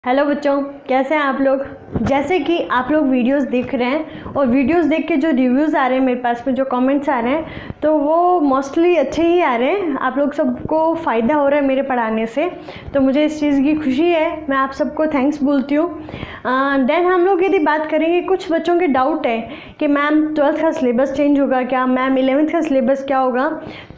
Hello बच्चों, कैसे हैं आप लोग। जैसे कि आप लोग वीडियोस देख रहे हैं और वीडियोस देख के जो रिव्यूज़ आ रहे हैं मेरे पास में, जो कमेंट्स आ रहे हैं, तो वो मोस्टली अच्छे ही आ रहे हैं। आप लोग सबको फ़ायदा हो रहा है मेरे पढ़ाने से, तो मुझे इस चीज़ की खुशी है। मैं आप सबको थैंक्स बोलती हूँ। देन हम लोग यदि बात करेंगे, कुछ बच्चों के डाउट है कि मैम 12th का सिलेबस चेंज होगा क्या, मैम 11th का सिलेबस क्या होगा।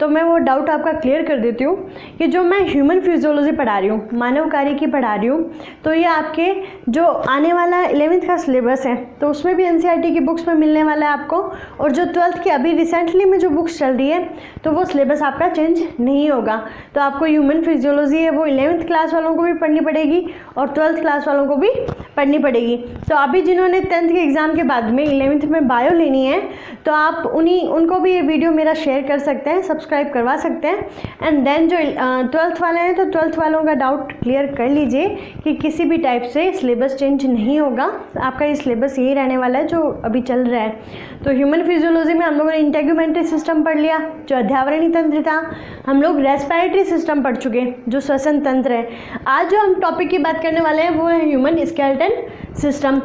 तो मैं वो डाउट आपका क्लियर कर देती हूँ कि जो मैं ह्यूमन फिजियोलॉजी पढ़ा रही हूँ, मानव कार्य की पढ़ा रही हूँ, तो ये आपके जो आने वाला 11th का सिलेबस है तो उसमें भी एनसीईआरटी की बुक्स में मिलने वाला है आपको। और जो 12th की अभी रिसेंटली में जो बुक्स चल रही है तो वो सिलेबस आपका चेंज नहीं होगा। तो आपको ह्यूमन फिजियोलॉजी है वो 11th क्लास वालों को भी पढ़नी पड़ेगी और 12th क्लास वालों को भी पढ़नी पड़ेगी। तो अभी जिन्होंने 10th के एग्ज़ाम के बाद में 11th में बायो लेनी है तो आप उनको भी ये वीडियो मेरा शेयर कर सकते हैं, सब्सक्राइब करवा सकते हैं। एंड देन जो 12th वाले हैं तो 12th वालों का डाउट क्लियर कर लीजिए कि किसी भी टाइप से सिलेबस चेंज नहीं होगा, आपका ये सिलेबस यही रहने वाला है जो अभी चल रहा है। तो ह्यूमन फिजियोलॉजी में हम लोगों ने इंटेग्यूमेंट्री सिस्टम पढ़ लिया, जो अध्यावरणी तंत्र था। हम लोग रेस्पिरेटरी सिस्टम पढ़ चुके, जो श्वसन तंत्र है। आज जो हम टॉपिक की बात करने वाले हैं वो है ह्यूमन स्केलेटन सिस्टम।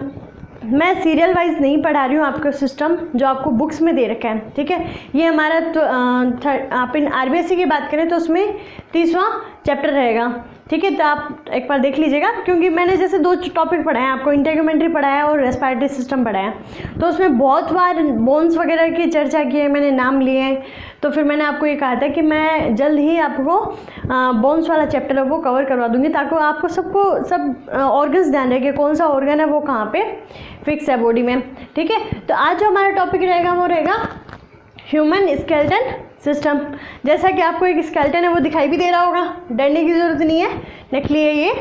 मैं सीरियल वाइज नहीं पढ़ा रही हूँ आपको सिस्टम, जो आपको बुक्स में दे रखा है, ठीक है। ये हमारा तो आप इन आरबीएससी की बात करें तो उसमें 30वां चैप्टर रहेगा, ठीक है। तो आप एक बार देख लीजिएगा, क्योंकि मैंने जैसे 2 टॉपिक पढ़ाए हैं आपको, इंटेग्यूमेंट्री पढ़ाया और रेस्पिरेटरी सिस्टम पढ़ाया, तो उसमें बहुत बार बोन्स वगैरह की चर्चा की है, मैंने नाम लिए हैं। तो फिर मैंने आपको ये कहा था कि मैं जल्द ही आपको बोन्स वाला चैप्टर है वो कवर करवा दूंगी, ताकि आपको सब ऑर्गन्स ध्यान रहे कि कौन सा ऑर्गन है वो कहाँ पे फिक्स है बॉडी में, ठीक है। तो आज जो हमारा टॉपिक रहेगा वो रहेगा ह्यूमन स्केलेटन सिस्टम। जैसा कि आपको एक स्केलेटन है वो दिखाई भी दे रहा होगा, डरने की ज़रूरत नहीं है, नकली है ये,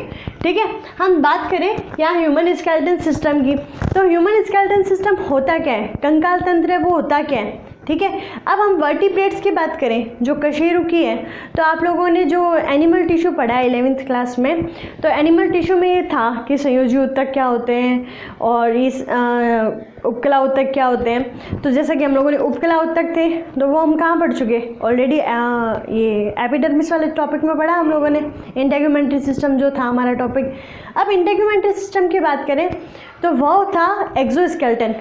ठीक है। हम बात करें यहाँ ह्यूमन स्केलेटन सिस्टम की, तो ह्यूमन स्केलेटन सिस्टम होता क्या है, कंकाल तंत्र है वो होता क्या है, ठीक है। अब हम वर्टिब्रेट्स की बात करें, जो कशेरुकी है, तो आप लोगों ने जो एनिमल टिश्यू पढ़ा है 11th क्लास में, तो एनिमल टिश्यू में ये था कि संयोजी ऊतक क्या होते हैं और इस उपकला ऊतक क्या होते हैं। तो जैसा कि हम लोगों ने उपकला ऊतक थे तो वो हम कहाँ पढ़ चुके ऑलरेडी, ये एपिडर्मिस वाले टॉपिक में पढ़ा हम लोगों ने, इंटेग्यूमेंट्री सिस्टम जो था हमारा टॉपिक। अब इंटेग्यूमेंट्री सिस्टम की बात करें तो वो था एक्सोस्केलेटन,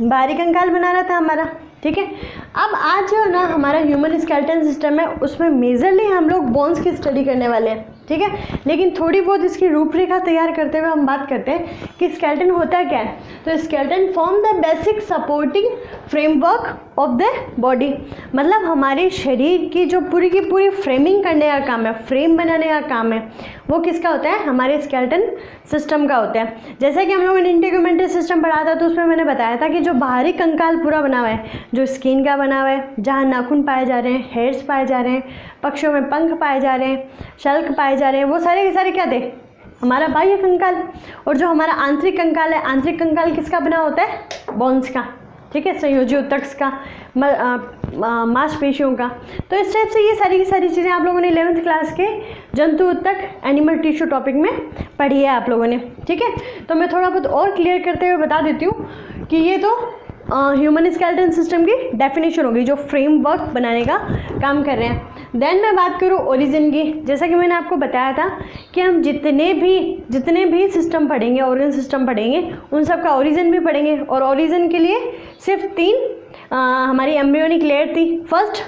बाहरी कंकाल बना रहा था हमारा, ठीक है। अब आज जो ना हमारा ह्यूमन स्केलेटन सिस्टम है उसमें मेजरली हम लोग बोन्स की स्टडी करने वाले हैं, ठीक है। लेकिन थोड़ी बहुत इसकी रूपरेखा तैयार करते हुए हम बात करते हैं कि स्केलेटन होता क्या है। तो skeleton form the basic supporting framework of the body, मतलब हमारे शरीर की जो पूरी की पूरी फ्रेमिंग करने का काम है, फ्रेम बनाने का काम है, वो किसका होता है, हमारे स्केलेटन सिस्टम का होता है। जैसे कि हम लोगों ने इंटेग्यूमेंट्री सिस्टम पढ़ा था तो उसमें मैंने बताया था कि जो बाहरी कंकाल पूरा बना हुआ है, जो स्किन का बना हुआ है, जहाँ नाखून पाए जा रहे हैं, हेयर्स पाए जा रहे हैं, पक्षियों में पंख पाए जा रहे हैं, शल्क पाए जा रहे हैं, वो सारे के सारे क्या थे, हमारा बाह्य कंकाल। और जो हमारा आंतरिक कंकाल है, आंतरिक कंकाल किसका बना होता है, बोन्स का, ठीक है, संयोजी ऊतक का, मांसपेशियों का। तो इस टाइप से ये सारी की सारी चीज़ें आप लोगों ने 11th क्लास के जंतु ऊतक एनिमल टिश्यू टॉपिक में पढ़ी है आप लोगों ने, ठीक है। तो मैं थोड़ा बहुत और क्लियर करते हुए बता देती हूँ कि ये तो ह्यूमन स्केलेटन सिस्टम की डेफिनेशन होगी, जो फ्रेमवर्क बनाने का काम कर रहे हैं। देन मैं बात करूँ ओरिजिन की, जैसा कि मैंने आपको बताया था कि हम जितने भी सिस्टम पढ़ेंगे, ऑर्गन सिस्टम पढ़ेंगे, उन सब का ओरिजिन भी पढ़ेंगे। और ओरिजिन के लिए सिर्फ 3 हमारी एम्ब्रियोनिक लेयर थी, first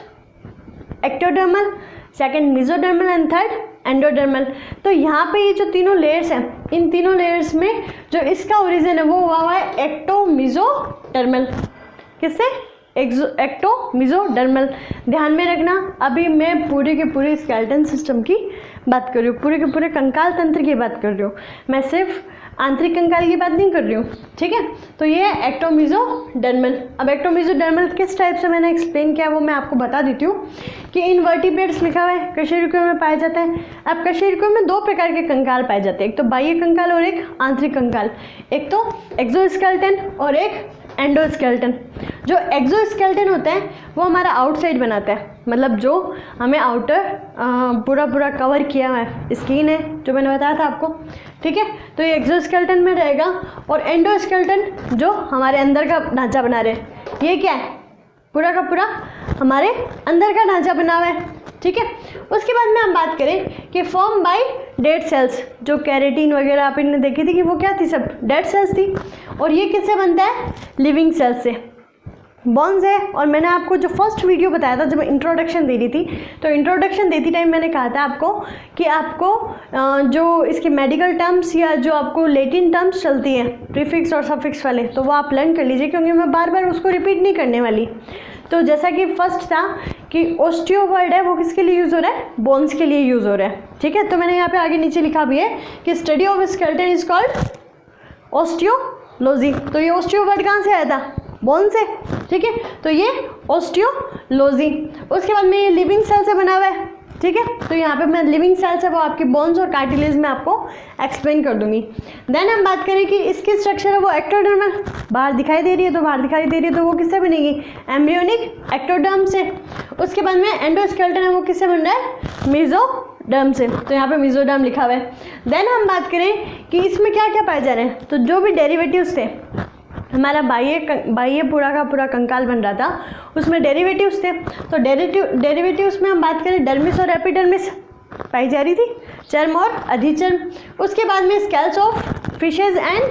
ectodermal, second mesodermal and third endodermal. तो यहाँ पे ये जो तीनों लेयर्स हैं, इन तीनों लेयर्स में जो इसका ओरिजिन है वो हुआ है एक्टोमेसोडर्मल। किससे, एक्टोमेसोडर्मल। ध्यान में रखना, अभी मैं पूरे के पूरे स्केलेटन सिस्टम की बात कर रही हूँ, पूरे के पूरे कंकाल तंत्र की बात कर रही हूँ, मैं सिर्फ आंतरिक कंकाल की बात नहीं कर रही हूँ, ठीक है। तो ये है एक्टोमेसोडर्मल। अब एक्टोमेसोडर्मल किस टाइप से मैंने एक्सप्लेन किया वो मैं आपको बता देती हूँ कि इन वर्टिब्रेट्स लिखा हुआ है, कशेरुकियों में पाया जाता है। अब कशेरुकियों में 2 प्रकार के कंकाल पाए जाते हैं, एक तो बाह्य कंकाल और एक आंतरिक कंकाल, एक तो एक्सोस्केलेटन और एक एंडोस्केलेटन। जो एक्सोस्केलेटन होता है वो हमारा आउटसाइड बनाता है, मतलब जो हमें आउटर पूरा कवर किया हुआ है, स्किन है जो मैंने बताया था आपको, ठीक है। तो ये एक्सोस्केलेटन में रहेगा। और एंडोस्केलेटन जो हमारे अंदर का ढांचा बना रहे हैं, ये क्या है, पूरा का पूरा हमारे अंदर का ढांचा बना हुआ है, ठीक है। उसके बाद में हम बात करें कि फॉर्म बाय डेड सेल्स, जो कैरेटीन वगैरह आपने देखी थी कि वो क्या थी, सब डेड सेल्स थी। और ये किससे बनता है, लिविंग सेल्स से। बोन्स है, और मैंने आपको जो फर्स्ट वीडियो बताया था जब मैं इंट्रोडक्शन दे रही थी, तो इंट्रोडक्शन देती टाइम मैंने कहा था आपको कि आपको जो इसकी मेडिकल टर्म्स या जो आपको लैटिन टर्म्स चलती हैं प्रीफिक्स और सफिक्स वाले, तो वो आप लर्न कर लीजिए, क्योंकि मैं बार बार उसको रिपीट नहीं करने वाली। तो जैसा कि फर्स्ट था कि ओस्टियो वर्ड है, वो किसके लिए यूज़ हो रहा है, बोन्स के लिए यूज़ हो रहा है। ठीक है, तो मैंने यहाँ पे आगे नीचे लिखा भी है कि study of skeleton is called osteology. तो ये ओस्टियो वर्ड कहाँ से आया था, बोन से। ठीक है, तो ये ओस्टियोलॉजी। उसके बाद में ये लिविंग सेल से बना हुआ है। ठीक है, तो यहाँ पे मैं लिविंग सेल्स है वो आपकी बोन्स और कार्टिलेज में आपको एक्सप्लेन कर दूंगी। देन हम बात करें कि इसकी स्ट्रक्चर है वो एक्टोडर्मल, बाहर दिखाई दे रही है, तो बाहर दिखाई दे रही है तो वो किससे बनेगी, एम्ब्रियोनिक एक्टोडर्म से। उसके बाद में एंडोस्केलेटन है वो किससे बन रहा है, मेसोडर्म से। तो यहाँ पे मेसोडर्म लिखा हुआ है। देन हम बात करें कि इसमें क्या क्या पाए जा रहे हैं, तो जो भी डेरिवेटिव्स थे, हमारा बाह्य पूरा का पूरा कंकाल बन रहा था, उसमें डेरिवेटिव्स थे। तो डेरिवेटिव्स में हम बात करें, डर्मिस और एपिडर्मिस पाई जा रही थी, चर्म और अधिचर्म। उसके बाद में scales of fishes and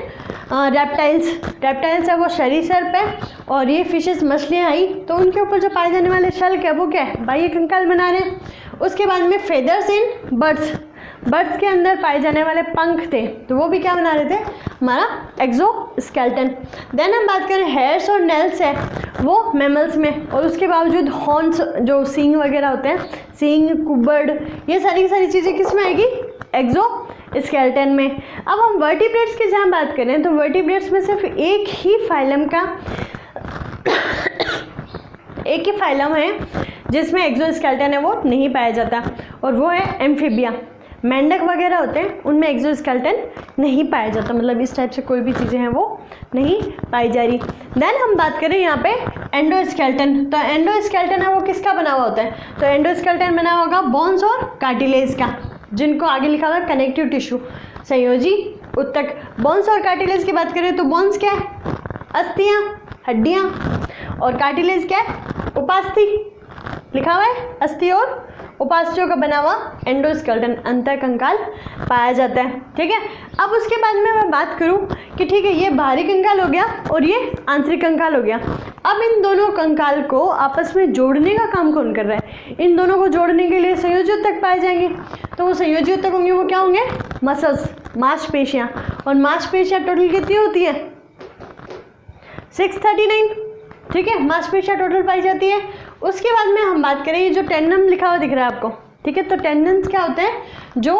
reptiles है वो सरीसृप है, और ये फिशेज मछलियाँ आई तो उनके ऊपर जो पाए जाने वाले शल्क है वो क्या है, बाह्य कंकाल बना रहे हैं। उसके बाद में फेदर्स इन बर्ड्स के अंदर पाए जाने वाले पंख थे, तो वो भी क्या बना रहे थे, हमारा एक्सोस्केलेटन। देन हम बात करें हेयर्स और नेल्स है वो मैमल्स में, और उसके बावजूद हॉर्न्स जो सींग वगैरह होते हैं, सींग, कुबड़, ये सारी चीज़ें किस में आएगी, एक्सोस्केलेटन में। अब हम वर्टिब्रेट्स की जहाँ बात करें तो वर्टिब्रेट्स में सिर्फ एक ही फाइलम है जिसमें एक्सोस्केलेटन है वो नहीं पाया जाता, और वो है एम्फीबिया। मेंढक वगैरह होते हैं उनमें एक्सोस्केलेटन नहीं पाया जाता, मतलब इस टाइप से कोई भी चीज़ें हैं वो नहीं पाई जा रही। देन हम बात करें यहाँ पे एंडोस्केलेटन, तो एंडोस्केलेटन है वो किसका बना हुआ होता है, तो एंडोस्केलेटन बना होगा बोन्स और कार्टिलेज का, जिनको आगे लिखा हुआ है कनेक्टिव टिश्यू, संयोजी उत्तक। बोन्स और कार्टिलेज की बात करें तो बोन्स क्या है, अस्थियाँ, हड्डियाँ, और कार्टिलेज क्या है, उपास्थि, लिखा हुआ है अस्थि और उपास्थियों का बना हुआ एंडोस्केलेटन, अंतःकंकाल पाया जाता है। ठीक है, अब उसके बाद में मैं बात करूं कि ठीक है ये बाहरी कंकाल हो गया और ये आंतरिक कंकाल हो गया। अब इन दोनों कंकाल को आपस में जोड़ने का काम कौन कर रहा है, इन दोनों को जोड़ने के लिए संयोजी उत्तक पाए जाएंगे, तो वो संयोजी उत्तक होंगे, वो क्या होंगे, मसल्स, मांसपेशियाँ। और मांसपेशियाँ टोटल कितनी होती है, 639। ठीक है, मांसपेशियाँ टोटल पाई जाती है। उसके बाद में हम बात करें, ये जो टेंडन लिखा हुआ दिख रहा है आपको, ठीक है, तो टेंडन्स क्या होते हैं, जो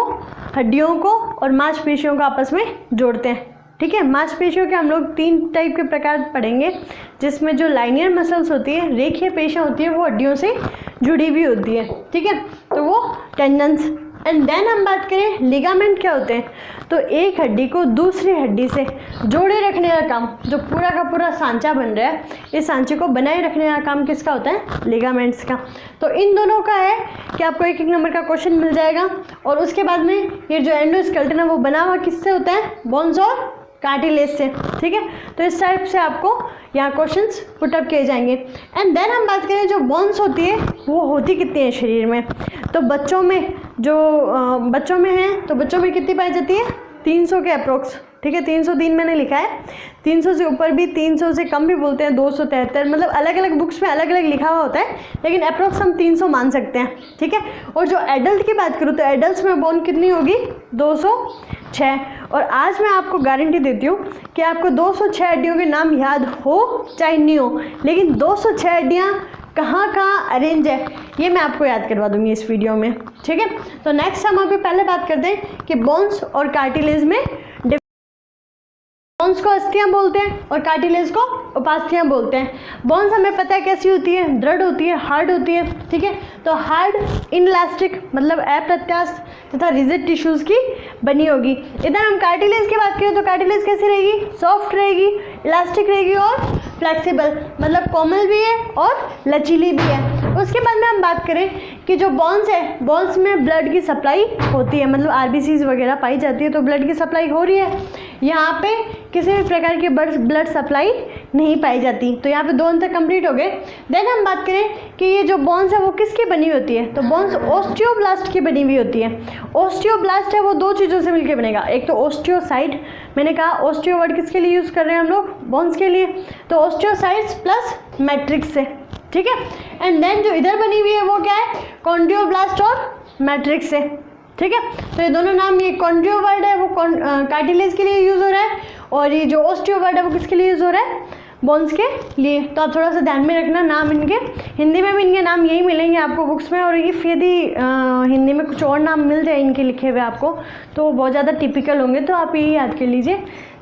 हड्डियों को और मांसपेशियों को आपस में जोड़ते हैं। ठीक है, मांसपेशियों के हम लोग 3 टाइप के प्रकार पढ़ेंगे, जिसमें जो लाइनियर मसल्स होती है, रेखीय पेशियाँ होती है, वो हड्डियों से जुड़ी हुई होती है। ठीक है, तो वो टेंडन्स। एंड देन हम बात करें लिगामेंट क्या होते हैं, तो एक हड्डी को दूसरी हड्डी से जोड़े रखने का काम, जो पूरा का पूरा सांचा बन रहा है, इस सांचे को बनाए रखने का काम किसका होता है, लिगामेंट्स का। तो इन दोनों का है कि आपको 1-1 नंबर का क्वेश्चन मिल जाएगा। और उसके बाद में ये जो एंडोस्केलेटन है वो बना हुआ किससे होता है, बोन्स और कार्टिलेज से। ठीक है, तो इस टाइप से आपको यहाँ क्वेश्चंस पुटअप किए जाएंगे। एंड देन हम बात करें जो बोन्स होती है वो होती कितनी है शरीर में, तो बच्चों में कितनी पाई जाती है, 300 के अप्रोक्स। ठीक है, 303 मैंने लिखा है, 300 से ऊपर भी, 300 से कम भी बोलते हैं, 273, मतलब अलग अलग बुक्स में अलग अलग लिखा हुआ होता है, लेकिन अप्रोक्स हम 300 मान सकते हैं। ठीक है, और जो एडल्ट की बात करूँ तो एडल्ट में बोन कितनी होगी, 206। और आज मैं आपको गारंटी देती हूँ कि आपको 206 हड्डियों के नाम याद हो चाहे नहीं हो, लेकिन 206 हड्डियाँ कहाँ कहाँ अरेंज है ये मैं आपको याद करवा दूंगी इस वीडियो में। ठीक है, तो नेक्स्ट हम अभी पहले बात करते हैं कि बोन्स और कार्टिलेज में। बोन्स को अस्थियाँ बोलते हैं और कार्टिलेज को उपास्थियाँ बोलते हैं। बोन्स हमें पता है कैसी होती है, दृढ़ होती है, हार्ड होती है। ठीक है, तो हार्ड इनइलास्टिक मतलब अप्रत्यास्थ तथा रिजिड टिश्यूज़ की बनी होगी। इधर हम कार्टिलेज की बात करें तो कार्टिलेज कैसी रहेगी, सॉफ्ट रहेगी, इलास्टिक रहेगी और फ्लेक्सिबल, मतलब कोमल भी है और लचीली भी है। उसके बाद में हम बात करें कि जो बोन्स है, बोन्स में ब्लड की सप्लाई होती है, मतलब आरबीसीज वगैरह पाई जाती है, तो ब्लड की सप्लाई हो रही है। यहाँ पे किसी भी प्रकार की ब्लड सप्लाई नहीं पाई जाती। तो यहाँ पे दो अंतर कंप्लीट हो गए। देन हम बात करें कि ये जो बोन्स है वो किसकी बनी होती है, तो बोन्स ओस्टियोब्लास्ट की बनी हुई होती है। ओस्टियोब्लास्ट है वो दो चीज़ों से मिलकर बनेगा, एक तो ओस्टियोसाइट, मैंने कहा ओस्टियो वर्ड किसके लिए यूज़ कर रहे हैं हम लोग, बोन्स के लिए, तो ओस्टियोसाइट्स प्लस मैट्रिक्स से, ठीक है। एंड देन जो इधर बनी हुई है वो क्या है, कॉन्ड्रियोब्लास्ट और मैट्रिक्स से, ठीक है। तो ये दोनों नाम, ये कॉन्ड्रियो वर्ड है वो कार्टिलेज के लिए यूज़ हो रहा है, और ये जो ओस्टियो वर्ड है वो किसके लिए यूज़ हो रहा है, बोन्स के लिए। तो आप थोड़ा सा ध्यान में रखना, नाम इनके हिंदी में भी इनके नाम यही मिलेंगे आपको बुक्स में, और इफ़ यदि हिंदी में कुछ और नाम मिल जाए इनके लिखे हुए आपको तो वो बहुत ज़्यादा टिपिकल होंगे, तो आप यही याद कर लीजिए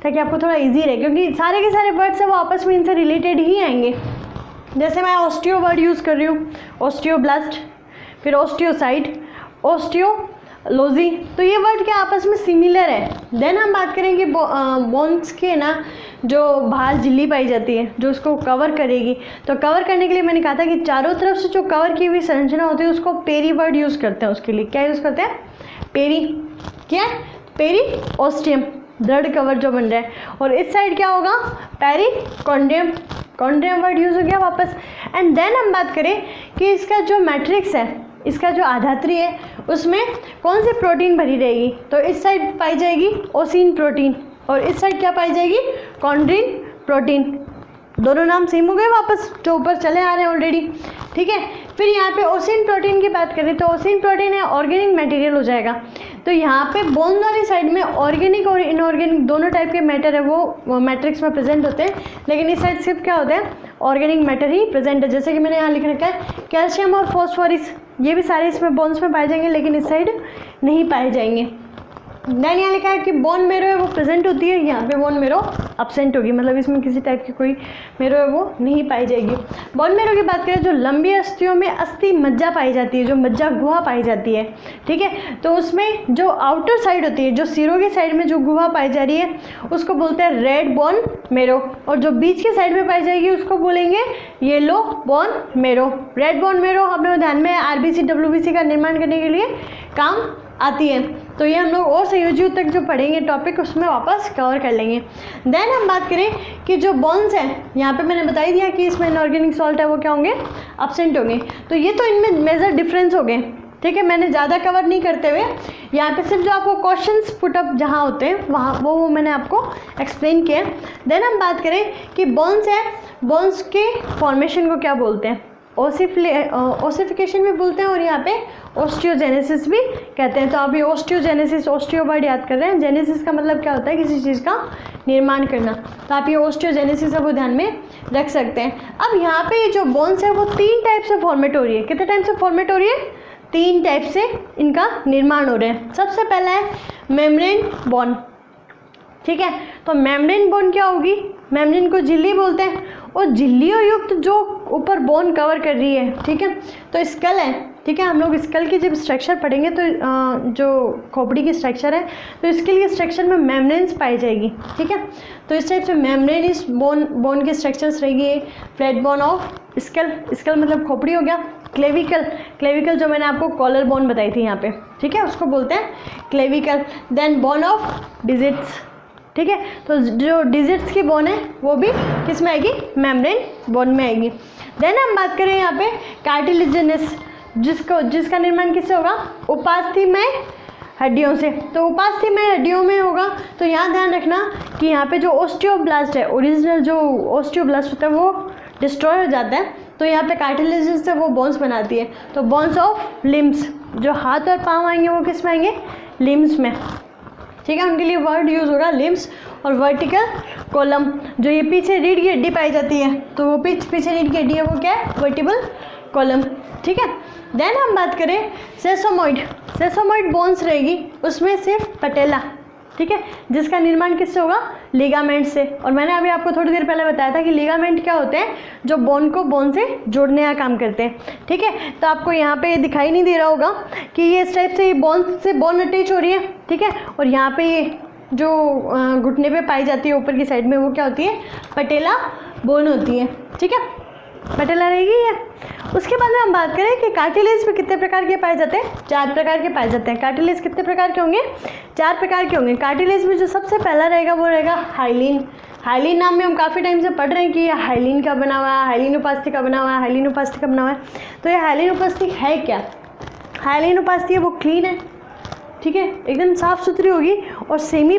ताकि आपको थोड़ा ईजी रहे, क्योंकि सारे के सारे वर्ड्स है वो आपस में इनसे रिलेटेड ही आएंगे। जैसे मैं ओस्टियो वर्ड यूज़ कर रही हूँ, ओस्टियोब्लास्ट, फिर ओस्टियोसाइट, ओस्टियोलॉजी, तो ये वर्ड क्या आपस में सिमिलर है। देन हम बात करें कि बोन्स के ना जो बाहर झिल्ली पाई जाती है जो उसको कवर करेगी, तो कवर करने के लिए मैंने कहा था कि चारों तरफ से जो कवर की हुई संरचना होती है उसको पेरी वर्ड यूज़ करते हैं। उसके लिए क्या यूज़ करते हैं, पेरी, क्या, पेरी ओस्टियम, दृढ़ कवर जो बन रहा है, और इस साइड क्या होगा, पेरिकॉन्ड्रियम, कॉन्ड्रियम वर्ड यूज़ हो गया वापस। एंड देन हम बात करें कि इसका जो मैट्रिक्स है, इसका जो आधात्री है उसमें कौन सी प्रोटीन भरी रहेगी, तो इस साइड पाई जाएगी ओसिन प्रोटीन, और इस साइड क्या पाई जाएगी, कॉन्ड्रिन प्रोटीन। दोनों नाम सेम हो गए वापस, जो ऊपर चले आ रहे हैं ऑलरेडी, ठीक है। फिर यहाँ पे ओसिन प्रोटीन की बात करें तो ओसिन प्रोटीन है ऑर्गेनिक मटेरियल हो जाएगा। तो यहाँ पे बोन वाली साइड में ऑर्गेनिक और इनऑर्गेनिक दोनों टाइप के मैटर है वो मैट्रिक्स में प्रेजेंट होते हैं, लेकिन इस साइड सिर्फ क्या होता है, ऑर्गेनिक मैटर ही प्रेजेंट है। जैसे कि मैंने यहाँ लिख रखा है कैल्शियम और फॉस्फोरस, ये भी सारे इसमें बोन्स में पाए जाएंगे, लेकिन इस साइड नहीं पाए जाएंगे। देन यहाँ लिखा है कि बोन मेरो है वो प्रेजेंट होती है, यहाँ पे बोन मेरो अब्सेंट होगी, मतलब इसमें किसी टाइप की कोई मेरो है वो नहीं पाई जाएगी। बोन मेरो की बात करें जो लंबी अस्थियों में अस्थि मज्जा पाई जाती है, जो मज्जा गुहा पाई जाती है, ठीक है। तो उसमें जो आउटर साइड होती है, जो सिरों की साइड में जो गुहा पाई जा रही है उसको बोलते हैं रेड बोन मेरो, और जो बीच की साइड में पाई जाएगी उसको बोलेंगे yellow bone marrow. Red bone marrow अपने ध्यान में आरबीसी डब्ल्यूबीसी का निर्माण करने के लिए काम आती है। तो ये हम लोग और संयोजियों तक जो पढ़ेंगे टॉपिक उसमें वापस कवर कर लेंगे। देन हम बात करें कि जो बोन्स हैं, यहाँ पे मैंने बता ही दिया कि इसमें इनऑर्गेनिक सॉल्ट है वो क्या होंगे, अब्सेंट होंगे। तो ये तो इनमें मेजर डिफरेंस हो गए, ठीक है। मैंने ज़्यादा कवर नहीं करते हुए यहाँ पे सिर्फ जो आपको क्वेश्चंस पुटअप जहाँ होते हैं वहाँ वो मैंने आपको एक्सप्लेन किया। देन हम बात करें कि बोन्स है, बोन्स के फॉर्मेशन को क्या बोलते हैं, ओसिफिकेशन भी बोलते हैं, और यहाँ पे ओस्टियोजेनेसिस भी कहते हैं। तो आप ये ओस्टियोजेनेसिस, ओस्टियो वर्ड याद कर रहे हैं, जेनेसिस का मतलब क्या होता है, किसी चीज़ का निर्माण करना, तो आप ये ओस्टियोजेनेसिस को ध्यान में रख सकते हैं। अब यहाँ पे ये जो बोन्स है वो 3 टाइप से फॉर्मेट हो रही है। कितने टाइप से फॉर्मेट हो रही है, 3 टाइप से इनका निर्माण हो रहा है। सबसे पहला है मेम्ब्रेन बोन, ठीक है। तो मेम्ब्रेन बोन क्या होगी, मेम्ब्रेन को झिल्ली बोलते हैं, और झिल्लियों युक्त जो ऊपर बोन कवर कर रही है, ठीक है। तो स्कल है, ठीक है। हम लोग स्कल की जब स्ट्रक्चर पढ़ेंगे तो जो खोपड़ी की स्ट्रक्चर है तो इसके लिए स्ट्रक्चर में मेम्ब्रेन्स पाई जाएगी, ठीक है। तो इस टाइप से मेम्ब्रेन इस बोन के स्ट्रक्चर्स रहेगी। Flat bone of skull, skull मतलब खोपड़ी हो गया। क्लेविकल जो मैंने आपको कॉलर बोन बताई थी यहाँ पे, ठीक है, उसको बोलते हैं clavicle. Then bone of digits, ठीक है। तो जो डिजिट्स की बोन है वो भी किस में आएगी, मेम्ब्रेन बोन में आएगी। देन हम बात करें यहाँ पे कार्टिलेजिनस, जिसका निर्माण किससे होगा, उपास्थीमय हड्डियों से। तो उपास्थीमय हड्डियों में होगा, तो यहाँ ध्यान रखना कि यहाँ पे जो ओस्टियोब्लास्ट है, ओरिजिनल जो ओस्टियोब्लास्ट होता है वो डिस्ट्रॉय हो जाता है, तो यहाँ पे कार्टिलेजिनस से वो बोन्स बनाती है। तो बोन्स ऑफ लिम्स, जो हाथ और पाँव आएंगे वो किस में आएंगे, लिम्स में, ठीक है। उनके लिए वर्ड यूज़ होगा लिम्स। और वर्टिकल कॉलम, जो ये पीछे रीढ़ की हड्डी पाई जाती है, तो वो पीछे रीढ़ की हड्डी है वो क्या है, वर्टिबल कॉलम, ठीक है। देन हम बात करें सेसोमॉइड बोन्स रहेगी, उसमें सिर्फ पटेला, ठीक है, जिसका निर्माण किससे होगा, लिगामेंट से। और मैंने अभी आपको थोड़ी देर पहले बताया था कि लिगामेंट क्या होते हैं, जो बोन को बोन से जोड़ने का काम करते हैं, ठीक है। तो आपको यहाँ पे दिखाई नहीं दे रहा होगा कि ये इस टाइप से बोन से बोन अटैच हो रही है, ठीक है। और यहाँ पे ये जो घुटने पे पाई जाती है ऊपर की साइड में वो क्या होती है, पटेला बोन होती है, ठीक है। पटेला रहेगी ये। उसके बाद में हम बात करें कि कार्टिलेज में कितने प्रकार के पाए जाते हैं, 4 प्रकार के पाए जाते हैं। कार्टिलेज कितने प्रकार के होंगे, 4 प्रकार के होंगे। कार्टिलेज में जो सबसे पहला रहेगा वो रहेगा हाइलिन। हाइलिन नाम में हम काफ़ी टाइम से पढ़ रहे हैं कि ये हाइलिन का बना हुआ है, हाइलिन उपास्थि का बना हुआ है, हाइलिन उपास्थि का बना हुआ है। तो ये हाइलिन उपास्थि है क्या, हाइलिन उपास्थि है वो क्लीन है, ठीक है, एकदम साफ़ सुथरी होगी और सेमी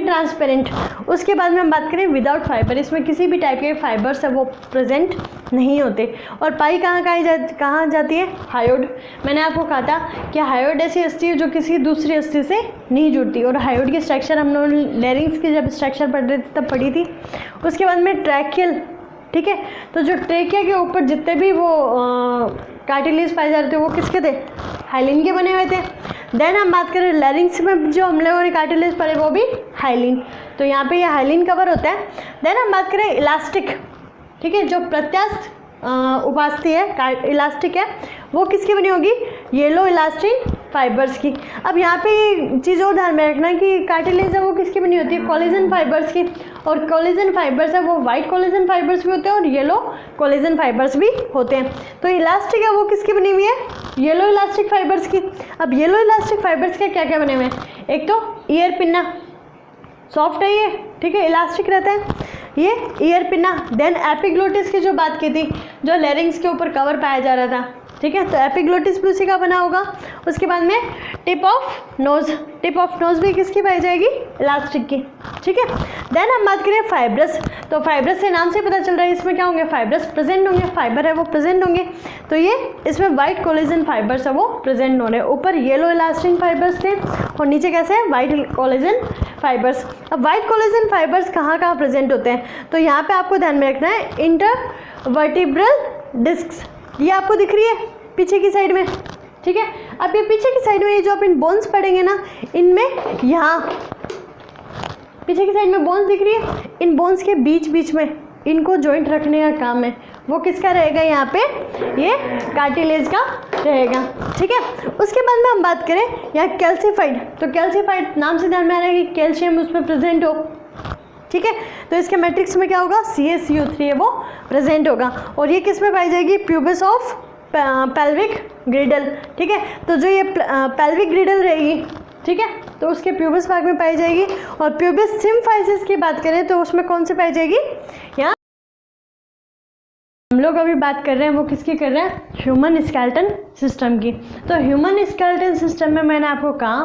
ट्रांसपेरेंट। उसके बाद में हम बात करें विदाउट फाइबर, इसमें किसी भी टाइप के फाइबर्स है वो प्रेजेंट नहीं होते। और पाई कहाँ जाती है, हायोड। मैंने आपको कहा था कि हायोड ऐसी अस्थि है जो किसी दूसरी अस्थि से नहीं जुड़ती। और हायोड की स्ट्रक्चर हम लोग लैरिंग्स की जब स्ट्रक्चर पढ़ रहे थे तब पढ़ी थी। उसके बाद में ट्रैकियल, ठीक है, तो जो ट्रेकिया के ऊपर जितने भी वो कार्टिलेज पाए जा रहे थे वो किसके थे, हाइलिन के बने हुए थे। देन हम बात करें लैरिंग्स में जो हम लोगों ने कार्टिलेज पढ़े वो भी हाइलिन, तो यहाँ पे ये हाइलिन कवर होता है। देन हम बात करें इलास्टिक, ठीक है, जो प्रत्यास्थ उपास्थि है, इलास्टिक है, वो किसकी बनी होगी, येलो इलास्टिन फाइबर्स की। अब यहाँ पे चीज़ और ध्यान में रखना है कि कार्टिलेज है वो किसकी बनी होती है, कोलेजन फाइबर्स की। और कोलेजन फाइबर्स है वो वाइट कोलेजन फाइबर्स भी होते हैं और येलो कोलेजन फाइबर्स भी होते हैं। तो इलास्टिक है वो किसकी बनी हुई है, येलो इलास्टिक फाइबर्स की। अब येलो इलास्टिक फाइबर्स के क्या क्या बने हुए हैं, एक तो ईयर पिन्ना, सॉफ्ट है ये, ठीक है, इलास्टिक रहता है ये ईयर पिन्ना। देन एपिग्लोटिस की जो बात की थी, जो लैरिंग्स के ऊपर कवर पाया जा रहा था, ठीक है, तो एपिग्लोटिस भी उसी का बना होगा। उसके बाद में tip of nose, tip of nose भी किसकी पाई जाएगी, इलास्टिक की, ठीक है। देन हम बात करें फाइब्रस, तो फाइब्रस से नाम से पता चल रहा है इसमें क्या होंगे, फाइब्रस प्रेजेंट होंगे, फाइबर है वो प्रेजेंट होंगे। तो ये इसमें वाइट कोलेजन फाइबर्स है वो प्रेजेंट हो रहे हैं। ऊपर येलो इलास्टिन फाइबर्स थे और नीचे कैसे है, वाइट कोलेजन फाइबर्स। अब वाइट कोलेजन फाइबर्स कहाँ कहाँ प्रेजेंट होते हैं, तो यहाँ पे आपको ध्यान में रखना है इंटरवर्टिब्रल डिस्क्स, ये आपको दिख रही है पीछे की साइड में, ठीक है। अब ये पीछे की साइड में ये जो आप इन बोन्स पढ़ेंगे ना, इनमें यहाँ पीछे की साइड में बोन्स दिख रही है, इन बोन्स के बीच बीच में इनको जॉइंट रखने का काम है वो किसका रहेगा, यहाँ पे ये कार्टिलेज का रहेगा, ठीक है। उसके बाद में हम बात करें यहाँ कैल्सीफाइड, तो कैल्सीफाइड नाम से ध्यान में आ रहा है कि कैल्शियम उसमें प्रेजेंट हो, ठीक है, तो इसके मैट्रिक्स में क्या होगा, CaCO3 है वो प्रेजेंट होगा। और ये किस में पाई जाएगी, प्यूबिस ऑफ पेल्विक ग्रिडल, ठीक है, तो जो ये पेल्विक ग्रिडल रहेगी, ठीक है, तो उसके प्यूबिस भाग में पाई जाएगी। और प्यूबिस सिम्फाइसिस की बात करें तो उसमें कौन से पाई जाएगी, यहाँ हम लोग अभी बात कर रहे हैं वो किसकी कर रहे हैं, ह्यूमन स्केलेटन सिस्टम की। तो ह्यूमन स्केलेटन सिस्टम में मैंने आपको कहा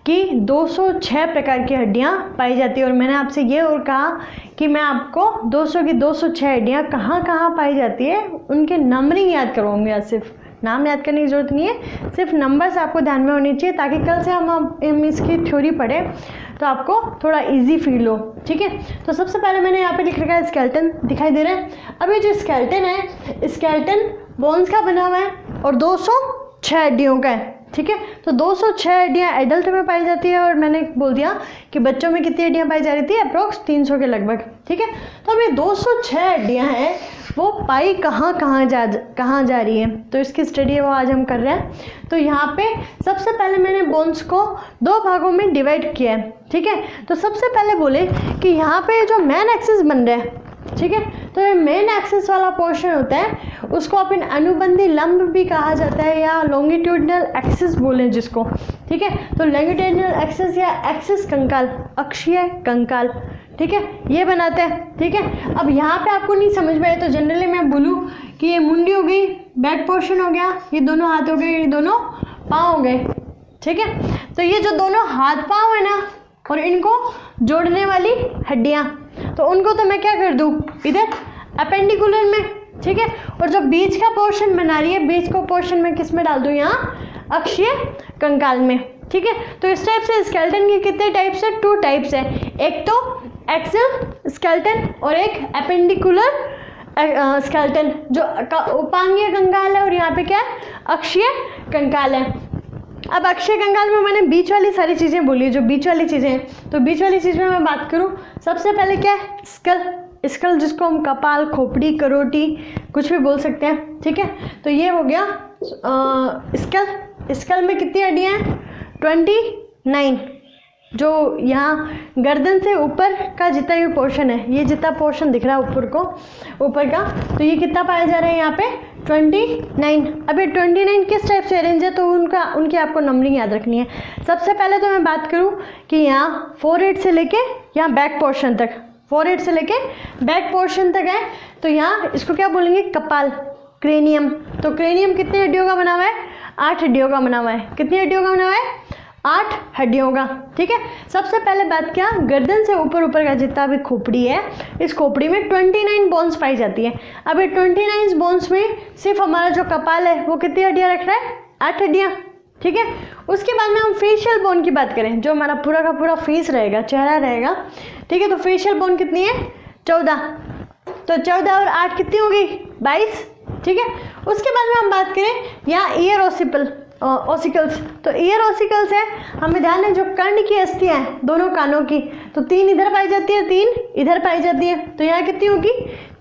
कि 206 प्रकार की हड्डियां पाई जाती है। और मैंने आपसे ये और कहा कि मैं आपको 200 की 206 हड्डियां कहाँ कहाँ पाई जाती है उनके नंबरिंग याद करवाऊंगी। आज सिर्फ नाम याद करने की ज़रूरत नहीं है, सिर्फ नंबर्स आपको ध्यान में होने चाहिए ताकि कल से हम इसकी थ्योरी पढ़ें तो आपको थोड़ा इजी फील हो, ठीक है। तो सबसे पहले मैंने यहाँ पे लिख रखा है स्केलेटन, दिखाई दे रहा है। अब ये जो स्केलेटन है, स्केलेटन बोन्स का बना हुआ है और 206 हड्डियों का है, ठीक है। तो 206 हड्डियाँ एडल्ट में पाई जाती है और मैंने बोल दिया कि बच्चों में कितनी हड्डियाँ पाई जा रही थी, अप्रॉक्स 300 के लगभग, ठीक है। तो अब ये 206 हड्डियाँ हैं वो पाई कहाँ जा रही है, तो इसकी स्टडी है वो आज हम कर रहे हैं। तो यहाँ पे सबसे पहले मैंने बोन्स को 2 भागों में डिवाइड किया है, ठीक है। तो सबसे पहले बोले कि यहाँ पे जो मेन एक्सिस बन रहा है, ठीक है, तो ये मेन एक्सिस वाला पोर्शन होता है उसको अपन अनुबंधी लंब भी कहा जाता है या लॉन्गिट्यूडनल एक्सिस बोले जिसको, ठीक है। तो लॉन्गिट्यूडनल एक्सिस या एक्सिस कंकाल, अक्षीय कंकाल, ठीक है, ये बनाते हैं, ठीक है। अब यहाँ पे आपको नहीं समझ में आए तो जनरली मैं बोलूँ कि ये मुंडी हो गई, बैक पोर्शन हो गया, ये दोनों हाथ हो गए, ये दोनों पाँव हो गए, ठीक है। तो ये जो दोनों हाथ पाँव है ना और इनको जोड़ने वाली हड्डियाँ, तो उनको तो मैं क्या कर दूँ इधर अपेंडिकुलर में, ठीक है। और जो बीच का पोर्शन बना रही है, बीच को पोर्शन में किस में डाल दूँ, यहाँ अक्षीय कंकाल में, ठीक है। तो इस टाइप से स्केलेटन के कितने टाइप्स है, 2 टाइप्स है, एक तो एक्सल स्केलेटन और एक एपेंडिकुलर स्केलेटन जो उपांगीय कंकाल है और यहाँ पे क्या है, अक्षीय कंकाल है। अब अक्षीय कंकाल में मैंने बीच वाली सारी चीज़ें बोली, जो बीच वाली चीज़ें हैं, तो बीच वाली चीज़ में मैं बात करूँ सबसे पहले क्या है, स्कल जिसको हम कपाल, खोपड़ी, करोटी कुछ भी बोल सकते हैं, ठीक है। तो ये हो गया स्कल में कितनी हड्डियाँ हैं, 29, जो यहाँ गर्दन से ऊपर का जितना भी पोर्शन है, ये जितना पोर्शन दिख रहा है ऊपर का, तो ये कितना पाया जा रहा है यहाँ पे 29। अब ये 29 किस टाइप से अरेंज है, तो उनकी आपको नंबरिंग याद रखनी है। सबसे पहले तो मैं बात करूँ कि यहाँ फोरहेड से लेके यहाँ बैक पोर्शन तक, फोरहेड से लेके बैक पोर्शन तक है, तो यहाँ इसको क्या बोलेंगे, कपाल, क्रेनियम। तो क्रेनियम कितने हड्डियों का बना हुआ है, 8 हड्डियों का बना हुआ है। कितनी हड्डियों का बना हुआ है, 8 हड्डियों का। ठीक है, सबसे पहले बात क्या, गर्दन से ऊपर का जितना भी खोपड़ी है, इस खोपड़ी में 29 बोन्स पाई जाती है। अब ये 29 बोन्स में सिर्फ हमारा जो कपाल है वो कितनी हड्डियाँ रख रहा है, 8 हड्डियाँ। ठीक है, उसके बाद में हम फेशियल बोन की बात करें, जो हमारा पूरा का पूरा फेस रहेगा, चेहरा रहेगा। ठीक है, तो फेशियल बोन कितनी है, 14। तो 14 और 8 कितनी होगी, 22। ठीक है, उसके बाद में हम बात करें यहाँ ईयर ऑसिकल्स। तो ईयर ऑसिकल्स है, हमें ध्यान है जो कर्ण की अस्थियाँ हैं दोनों कानों की, तो 3 इधर पाई जाती है, 3 इधर पाई जाती है, तो यहाँ कितनी होगी,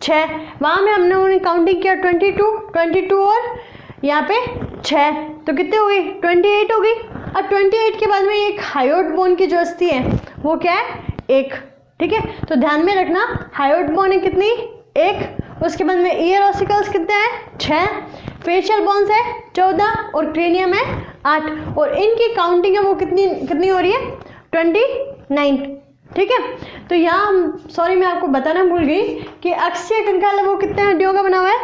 6। वहाँ में हमने काउंटिंग किया 22 और यहाँ पे 6, तो कितनी होगी, 28 होगी। अब 28 के बाद में एक हायोइड बोन की जो अस्थि है वो क्या है, 1। ठीक है, तो ध्यान में रखना, हायोइड बोन है कितनी, 1। उसके बाद में ईयर ऑसिकल्स कितने हैं, 6। फेशियल बोन्स है 14 और क्रेनियम है 8, और इनकी काउंटिंग है वो कितनी हो रही है, 29। ठीक है, तो यहाँ सॉरी मैं आपको बताना भूल गई कि अक्षीय कंकाल है वो कितने हड्डियों का बना हुआ है,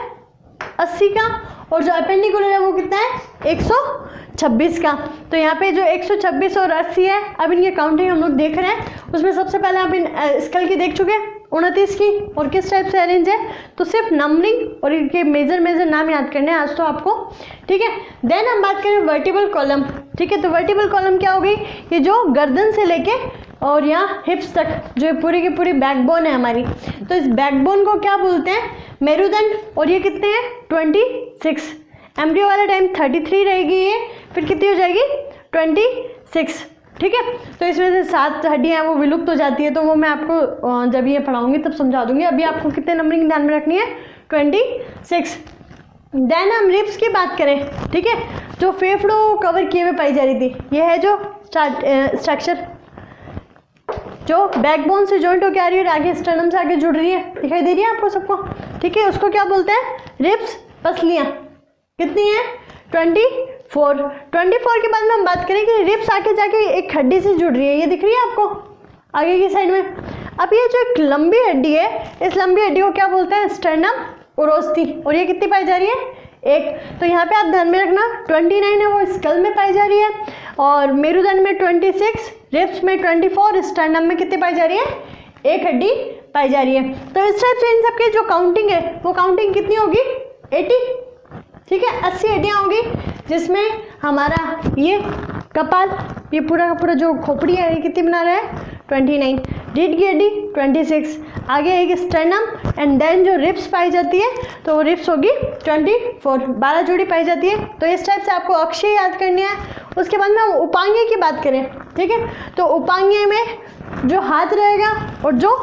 80 का, और जो अपेंडिकुलर है वो कितना है, 126 का। तो यहाँ पे जो 126 और 80 है, अब इनकी काउंटिंग हम लोग देख रहे हैं। उसमें सबसे पहले आप इन स्कल की देख चुके हैं 29 की, और किस टाइप से अरेंज है, तो सिर्फ नंबरिंग और इनके मेजर नाम याद करने हैं आज तो आपको। ठीक है, देन हम बात करें वर्टिबल कॉलम। ठीक है, तो वर्टिबल कॉलम क्या होगी, ये जो गर्दन से लेके और यहाँ हिप्स तक जो पूरी की पूरी बैकबोन है हमारी, तो इस बैकबोन को क्या बोलते हैं, मेरुदंड। और ये कितने हैं, 26। एम्ब्रियो वाला टाइम 33 रहेगी ये, फिर कितनी हो जाएगी, 26। ठीक है, तो इसमें से 7 हड्डियाँ हैं वो विलुप्त हो जाती है, तो वो मैं आपको जब ये पढ़ाऊंगी तब समझा दूंगी। अभी आपको कितने नंबरिंग ध्यान में रखनी है, 26। देन हम रिब्स की बात करें, ठीक है, जो फेफड़ों को कवर किए हुए पाई जा रही थी, ये है जो स्ट्रक्चर जो बैकबोन से जॉइंट होकर आ रही है और आगे स्टर्नम से आगे जुड़ रही है, दिखाई दे रही है आपको सबको। ठीक है, उसको क्या बोलते हैं, रिब्स, पसलियाँ। कितनी है, 24 के बाद में हम बात करें कि रिब्स आके जाके एक हड्डी से जुड़ रही है, ये दिख रही है आपको आगे की साइड में। अब ये जो एक लंबी हड्डी है, इस लंबी हड्डी को क्या बोलते हैं, स्टर्नम ओरोस्टी, और ये कितनी पाई जा रही है, 1। तो यहाँ पे आप ध्यान में रखना 29 है वो स्कल में पाई जा रही है, और मेरुदंड में 26, रिब्स में 24, स्टर्नम में कितनी पाई जा रही है, 1 हड्डी पाई जा रही है। तो इस टाइप से इन सबकी जो काउंटिंग है वो काउंटिंग कितनी होगी, 80। ठीक है, 80 हड्डियाँ होगी, जिसमें हमारा ये कपाल, ये पूरा का पूरा जो खोपड़ी है ये कितनी बना रहा है, 29। रीढ़ की हड्डी 26, आगे एक स्टर्नम, एंड देन जो रिब्स पाई जाती है तो वो रिब्स होगी 24, 12 जोड़ी पाई जाती है। तो इस टाइप से आपको अक्षय याद करनी है। उसके बाद में हम उपांगे की बात करें, ठीक है, तो उपांगे में जो हाथ रहेगा और जो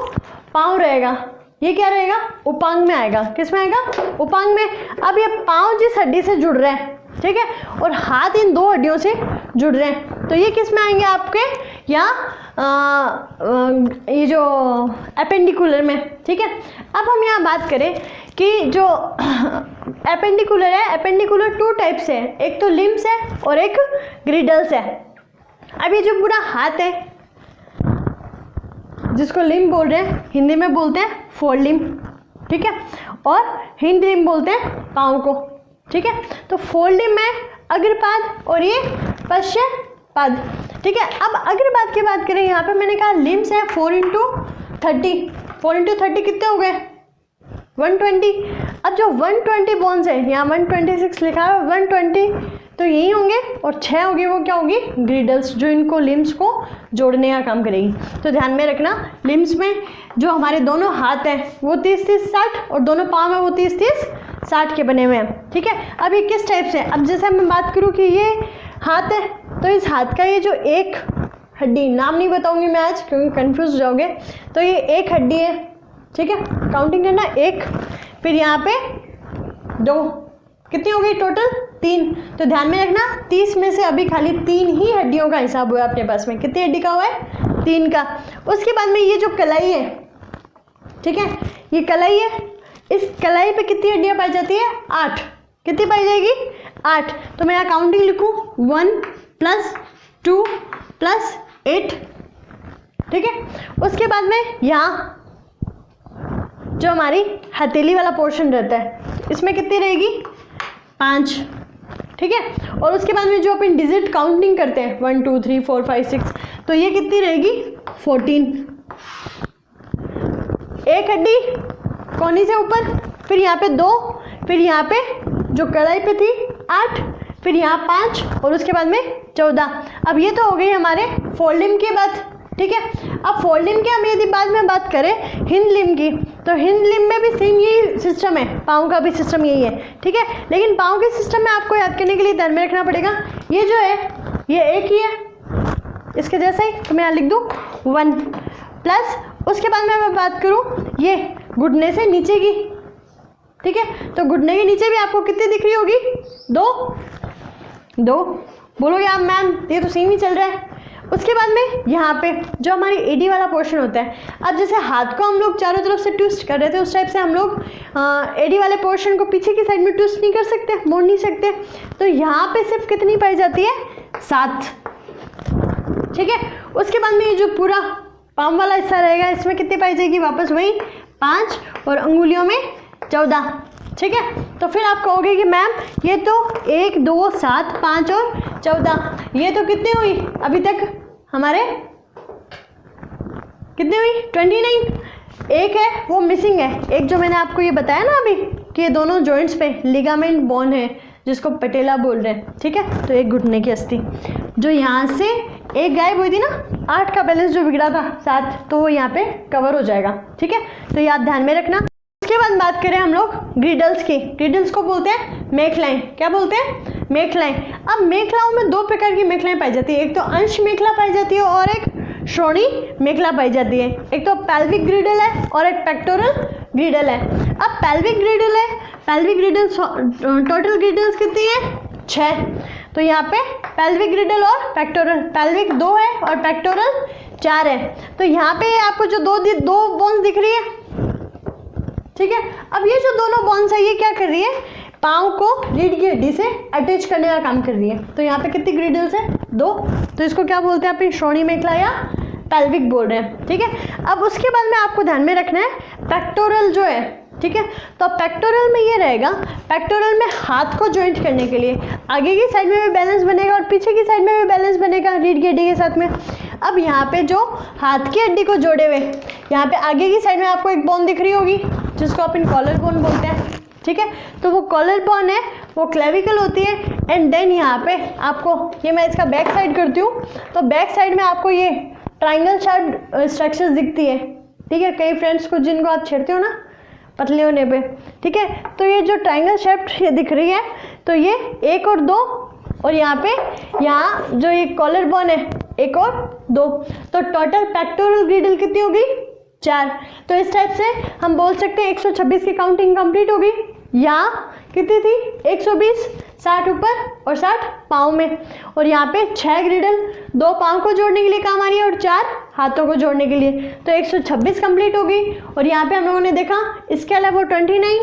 पाँव रहेगा, ये क्या रहेगा, उपांग में आएगा। किस में आएगा, उपांग में। अब ये पाँव जिस हड्डी से जुड़ रहे हैं, ठीक है, और हाथ इन 2 हड्डियों से जुड़ रहे हैं, तो ये किस में आएंगे आपके, यहाँ ये जो एपेंडिकुलर में। ठीक है, अब हम यहाँ बात करें कि जो एपेंडिकुलर है, एपेंडिकुलर 2 टाइप से है, एक तो लिम्स है और एक ग्रिडल्स है। अब ये जो पूरा हाथ है जिसको लिम्ब बोल रहे हैं, हिंदी में बोलते हैं फोर लिम्ब, ठीक है, और हिंद लिम्ब बोलते हैं पाँव को। ठीक है, तो फोर लिम्ब में अग्रपाद और ये पश्चपाद। ठीक है, अब अग्रपाद की बात करें, यहाँ पे मैंने कहा लिम्स है 4 × 30, 4 × 30 कितने हो गए, 120। अब जो 120 बोन्स है, यहाँ 126 लिखा है, 120 तो यही होंगे, और 6 होंगे वो क्या होंगी, ग्रिडल्स, जो इनको लिम्स को जोड़ने का काम करेगी। तो ध्यान में रखना, लिम्स में जो हमारे दोनों हाथ हैं वो 30-30-60, और दोनों पाँव हैं वो 30-30-60 के बने हुए हैं। ठीक है, अब ये किस टाइप से, अब जैसे मैं बात करूँ कि ये हाथ है, तो इस हाथ का ये जो एक हड्डी, नाम नहीं बताऊंगी मैं आज क्योंकि कंफ्यूज हो जाओगे, तो ये एक हड्डी है। ठीक है, काउंटिंग करना 1, फिर यहाँ पे 2, कितनी हो गई टोटल 3, तो ध्यान में रखना 30 में से अभी खाली 3 ही हड्डियों का हिसाब हुआ अपने पास में। कितनी हड्डी का हुआ है? 3 का। उसके बाद में ये जो कलाई है, ठीक है, ये कलाई है, इस कलाई पे कितनी हड्डियां पाई जाती है? 8। कितनी पाई जाएगी? 8। तो मैं यहाँ काउंटिंग लिखूँ 1 + 2 + 8, ठीक है। उसके बाद में यहाँ जो हमारी हथेली वाला पोर्शन रहता है, इसमें कितनी रहेगी? 5, ठीक है। और उसके बाद में जो अपन डिजिट काउंटिंग करते हैं 1 2 3 4 5 6, तो ये कितनी रहेगी? 14। एक हड्डी कोहनी से ऊपर, फिर यहाँ पे 2, फिर यहाँ पे जो कलाई पे थी 8, फिर यहाँ 5 और उसके बाद में 14। अब ये तो हो गई हमारे फोल्डिंग की बात, ठीक है। अब फोल्डिंग की हम यदि बाद में बात करें हिंद लिम्ब की, तो हिंद लिम्ब में भी सेम यही सिस्टम है, पाँव का भी सिस्टम यही है, ठीक है। लेकिन पाँव के सिस्टम में आपको याद करने के लिए ध्यान में रखना पड़ेगा, ये जो है ये एक ही है इसके जैसा ही, तो मैं यहाँ लिख दूँ 1 प्लस, उसके बाद में मैं बात करूँ ये घुटने से नीचे की, ठीक है। तो घुटने के नीचे भी आपको कितनी दिख रही होगी? 2 बोलोगे आप मैम ये तो सेम ही चल रहा है। उसके बाद में यहाँ पे जो हमारी एडी वाला पोर्शन होता है, अब जैसे हाथ को हम लोग चारों तरफ से ट्विस्ट कर रहे थे, उस टाइप से हम लोग एडी वाले पोर्शन को पीछे की साइड में ट्विस्ट नहीं कर सकते, मोड़ नहीं सकते। तो यहाँ पे सिर्फ कितनी पाई जाती है? 7, ठीक है। उसके बाद में ये जो पूरा पाम वाला हिस्सा रहेगा, इसमें कितनी पाई जाएगी? वापस वही 5 और अंगुलियों में 14, ठीक है। तो फिर आप कहोगे कि मैम ये तो 1 2 7 5 और 14, ये तो कितनी हुई अभी तक हमारे? कितनी हुई? 29। एक है वो मिसिंग है, एक जो मैंने आपको ये बताया ना अभी कि ये दोनों जॉइंट्स पे लिगामेंट बोन है जिसको पटेला बोल रहे हैं, ठीक है। तो एक घुटने की अस्थि जो यहाँ से एक गायब हुई थी ना, 8 का बैलेंस जो बिगड़ा था 7, तो वो यहाँ पे कवर हो जाएगा, ठीक है। तो याद ध्यान में रखना। उसके बाद बात करें हम लोग ग्रिडल्स की, ग्रिडल्स को बोलते हैं मेखलाएं। क्या बोलते हैं? मेखलाएं। अब मेखलाओं में 2 प्रकार की मेखलाएं पाई जाती है, एक तो अंश मेखला पाई जाती है और एक श्रोणी मेखला पाई जाती है। एक तो पेल्विक ग्रिडल है और एक पेक्टोरल ग्रिडल है। अब पेल्विक ग्रिडल है, पेल्विक ग्रिडल टोटल ग्रिडल्स कितनी है? 6। तो यहाँ पे पेल्विक ग्रिडल और पेक्टोरल, पेल्विक 2 है और पेक्टोरल 4 है। तो यहाँ पे आपको जो दो बोन्स दिख रही है, ठीक है। अब ये जो दोनों बोन्स है ये क्या कर रही है? पाँव को रीढ़ की हड्डी से अटैच करने का काम कर रही है। तो यहाँ पे कितनी ग्रिडल्स है? 2। तो इसको क्या बोलते हैं? अपनी श्रोणी मेखला या पेल्विक बोल रहे हैं, ठीक है। अब उसके बाद में आपको ध्यान में रखना है पेक्टोरल जो है, ठीक है। तो पेक्टोरल में ये रहेगा, पेक्टोरल में हाथ को जॉइंट करने के लिए आगे की साइड में भी बैलेंस बनेगा और पीछे की साइड में भी बैलेंस बनेगा रीढ़ की हड्डी के साथ में। अब यहाँ पे जो हाथ की हड्डी को जोड़े हुए, यहाँ पे आगे की साइड में आपको एक बोन दिख रही होगी जिसको अपन कॉलर बोन बोलते हैं, ठीक है। तो वो कॉलर बोन है, वो क्लेविकल होती है। एंड देन यहाँ पे आपको ये मैं इसका बैक साइड करती हूँ, तो बैक साइड में आपको ये ट्राइंगल शार्प स्ट्रक्चर्स दिखती है, ठीक है। कई फ्रेंड्स को जिनको आप छेड़ते हो ना पतले होने पे, ठीक है। तो ये जो ट्राइंगल शेप ये दिख रही है, तो ये 1 और 2 और यहाँ पे यहाँ जो ये कॉलर बोन है 1 और 2, तो टोटल पेक्टोरल ग्रिडल कितनी होगी? 4। तो इस टाइप से हम बोल सकते हैं 126 की काउंटिंग कंप्लीट होगी। यहाँ कितनी थी? 120, 60 ऊपर और 60 पाँव में, और यहाँ पे 6 ग्रिडल 2 पाँव को जोड़ने के लिए काम आ रही है और 4 हाथों को जोड़ने के लिए, तो 126 कंप्लीट होगी। और यहाँ पे हम लोगों ने देखा स्केल है वो 29,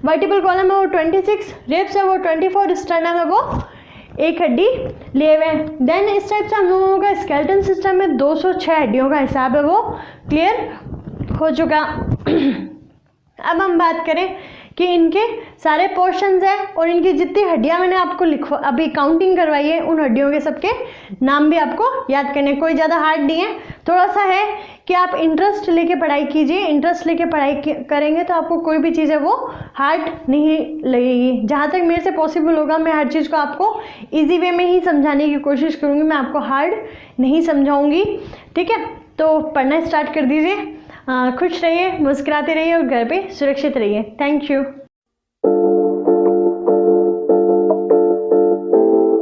वर्टिकल कॉलम है वो 26, रिब्स है वो 24, स्टर्नम है वो 1 हड्डी लिए हुए हैं। देन इस टाइप से हम लोगों का स्केलेटन सिस्टम में 206 हड्डियों का हिसाब है वो क्लियर हो चुका। अब हम बात करें कि इनके सारे पोर्शंस हैं और इनकी जितनी हड्डियां मैंने आपको अभी काउंटिंग करवाई है, उन हड्डियों के सबके नाम भी आपको याद करने। कोई ज़्यादा हार्ड नहीं है, थोड़ा सा है कि आप इंटरेस्ट लेके पढ़ाई कीजिए। इंटरेस्ट लेके पढ़ाई करेंगे तो आपको कोई भी चीज़ है वो हार्ड नहीं लगेगी। जहाँ तक मेरे से पॉसिबल होगा मैं हर चीज़ को आपको ईजी वे में ही समझाने की कोशिश करूँगी, मैं आपको हार्ड नहीं समझाऊँगी, ठीक है। तो पढ़ना स्टार्ट कर दीजिए। खुश रहिए, मुस्कुराते रहिए और घर पे सुरक्षित रहिए। Thank you.